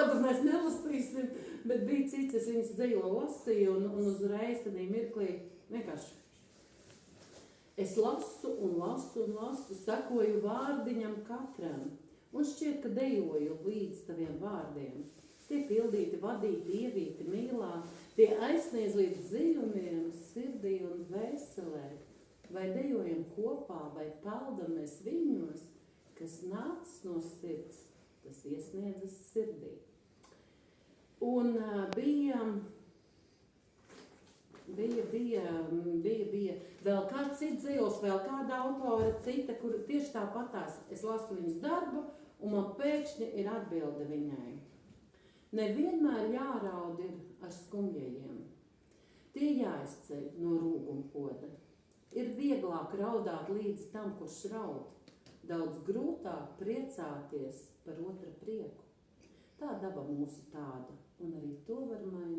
vārdu mēs nelasīsim, bet bija cits, es viņas dzejolo lasīju un uzreiz tādī mirklī vienkārši. Es lasu un lasu un lasu, sekoju vārdiņam katram un šķiet, ka dejoju līdz taviem vārdiem. Tie pildīti, vadīti, ievīti, mīlā, tie aizsniedz līdz dziļumiem, sirdī un dvēselē. Vai dejojam kopā, vai peldamies viņos, kas nācis no sirds, tas iesniedzas sirdī. Un bija vēl kāds cits dzejos, vēl kāda autora cita, kur tieši tāpatās es lasu viņas darbu, un man pēkšņi ir atbilde viņai. Nevienmēr jāraud ir ar skumjajiem. Tie jāizceļ no rūguma poda. Ir vieglāk raudāt līdz tam, kurš raud. Daudz grūtāk priecāties par otra prieku. Tā daba mūsu tāda, un arī to var mainīt.